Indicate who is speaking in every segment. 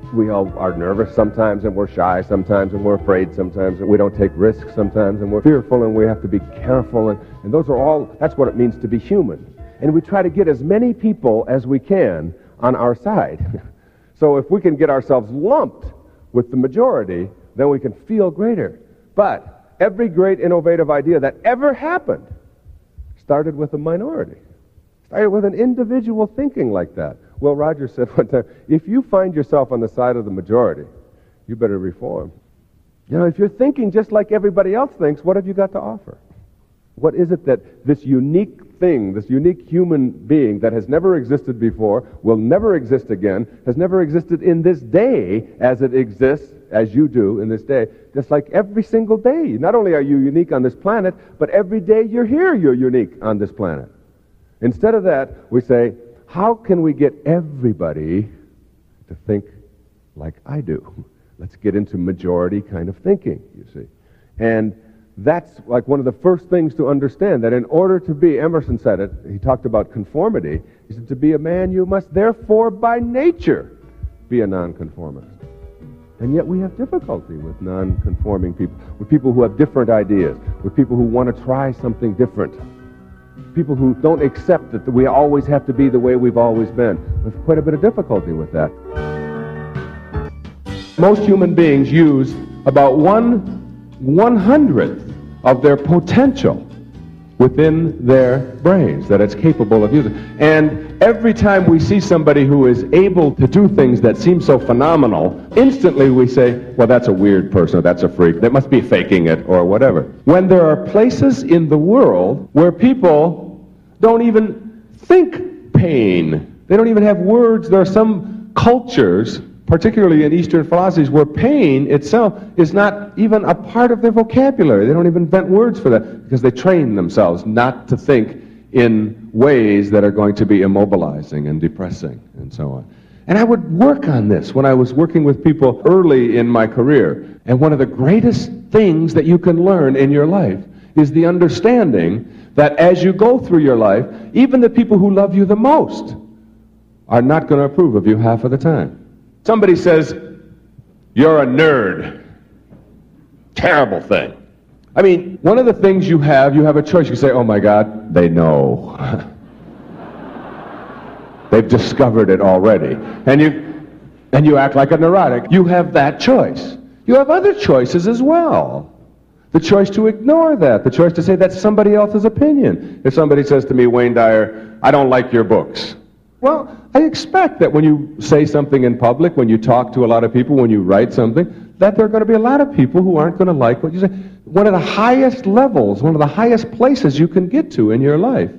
Speaker 1: We all are nervous sometimes, and we're shy sometimes, and we're afraid sometimes, and we don't take risks sometimes, and we're fearful, and we have to be careful, and those are all, that's what it means to be human. And we try to get as many people as we can on our side. So if we can get ourselves lumped with the majority, then we can feel greater. But every great innovative idea that ever happened started with a minority. Started with an individual thinking like that. Will Rogers said one time, if you find yourself on the side of the majority, you better reform. You know, if you're thinking just like everybody else thinks, what have you got to offer? What is it that this unique thing, this unique human being that has never existed before, will never exist again, has never existed in this day as it exists, as you do in this day, just like every single day. Not only are you unique on this planet, but every day you're here, you're unique on this planet. Instead of that, we say, how can we get everybody to think like I do? Let's get into majority kind of thinking, you see. And that's like one of the first things to understand, that in order to be, Emerson said it, he talked about conformity, he said, to be a man you must therefore by nature be a nonconformist. And yet we have difficulty with nonconforming people, with people who have different ideas, with people who want to try something different. People who don't accept that we always have to be the way we've always been. We have quite a bit of difficulty with that. Most human beings use about 1/100th of their potential within their brains that it's capable of using. And every time we see somebody who is able to do things that seem so phenomenal, instantly we say, well, that's a weird person, or that's a freak, they must be faking it, or whatever. When there are places in the world where people don't even think pain, they don't even have words. There are some cultures, particularly in Eastern philosophies, where pain itself is not even a part of their vocabulary. They don't even invent words for that because they train themselves not to think in ways that are going to be immobilizing and depressing and so on. And I would work on this when I was working with people early in my career. And one of the greatest things that you can learn in your life is the understanding that as you go through your life, even the people who love you the most are not going to approve of you half of the time. Somebody says, you're a nerd. Terrible thing. I mean, one of the things you have a choice. You say, oh my God, they know. They've discovered it already. And you act like a neurotic. You have that choice. You have other choices as well. The choice to ignore that. The choice to say that's somebody else's opinion. If somebody says to me, Wayne Dyer, I don't like your books. Well, I expect that when you say something in public, when you talk to a lot of people, when you write something, that there are going to be a lot of people who aren't going to like what you say. One of the highest levels, one of the highest places you can get to in your life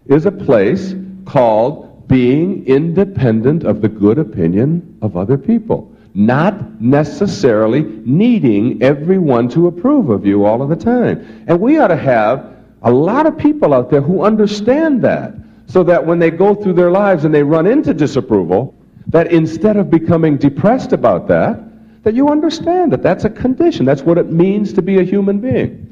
Speaker 1: is a place called being independent of the good opinion of other people. Not necessarily needing everyone to approve of you all of the time. And we ought to have a lot of people out there who understand that, so that when they go through their lives and they run into disapproval, that instead of becoming depressed about that you understand that that's a condition. That's what it means to be a human being.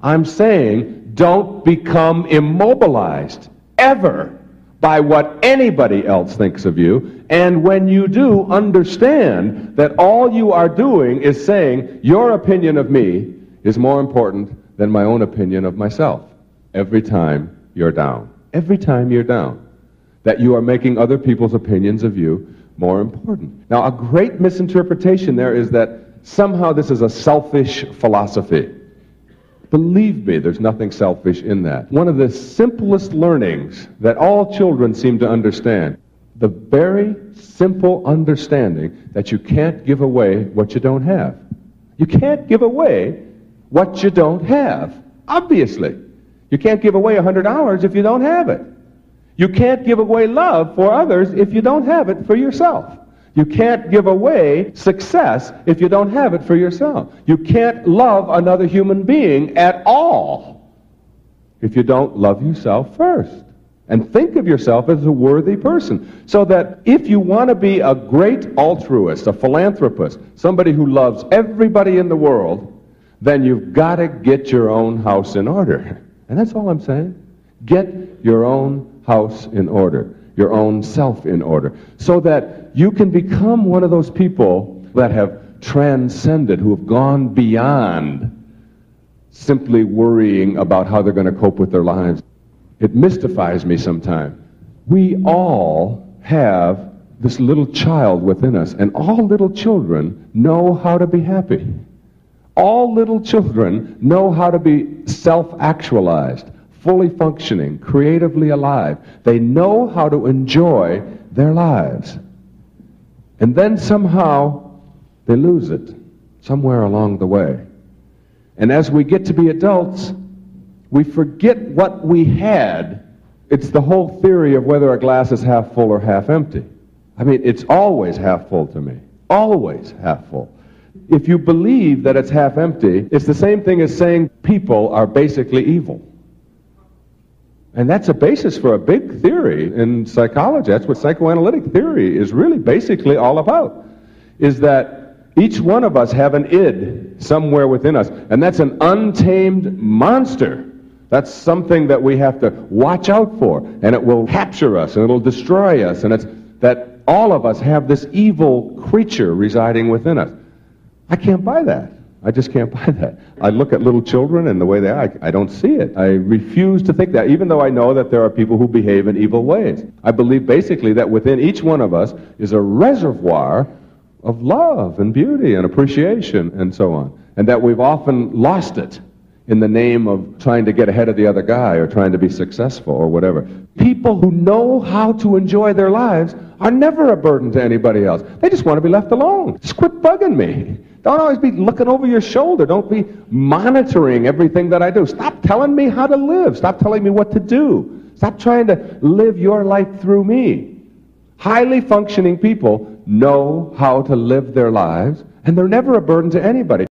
Speaker 1: I'm saying don't become immobilized ever by what anybody else thinks of you. And when you do, understand that all you are doing is saying your opinion of me is more important than my own opinion of myself. Every time you're down. Every time you're down. That you are making other people's opinions of you more important. Now, a great misinterpretation there is that somehow this is a selfish philosophy. Believe me, there's nothing selfish in that. One of the simplest learnings that all children seem to understand, the very simple understanding that you can't give away what you don't have. You can't give away what you don't have, obviously. You can't give away $100 if you don't have it. You can't give away love for others if you don't have it for yourself. You can't give away success if you don't have it for yourself. You can't love another human being at all if you don't love yourself first and think of yourself as a worthy person. So that if you want to be a great altruist, a philanthropist, somebody who loves everybody in the world, then you've got to get your own house in order. And that's all I'm saying. Get your own house in order. your own self in order, so that you can become one of those people that have transcended, who have gone beyond simply worrying about how they're going to cope with their lives. It mystifies me sometimes. We all have this little child within us, and all little children know how to be happy. All little children know how to be self-actualized, fully functioning, creatively alive. They know how to enjoy their lives. And then somehow they lose it somewhere along the way. And as we get to be adults, we forget what we had. It's the whole theory of whether a glass is half full or half empty. I mean, it's always half full to me. Always half full. If you believe that it's half empty, it's the same thing as saying people are basically evil. And that's a basis for a big theory in psychology. That's what psychoanalytic theory is really basically all about, is that each one of us have an id somewhere within us, and that's an untamed monster. That's something that we have to watch out for, and it will capture us, and it'll destroy us, and it's that all of us have this evil creature residing within us. I can't buy that. I just can't buy that. I look at little children and the way they are, I don't see it. I refuse to think that, even though I know that there are people who behave in evil ways. I believe basically that within each one of us is a reservoir of love and beauty and appreciation and so on, and that we've often lost it in the name of trying to get ahead of the other guy or trying to be successful or whatever. People who know how to enjoy their lives are never a burden to anybody else. They just want to be left alone. Just quit bugging me. Don't always be looking over your shoulder. Don't be monitoring everything that I do. Stop telling me how to live. Stop telling me what to do. Stop trying to live your life through me. Highly functioning people know how to live their lives, and they're never a burden to anybody.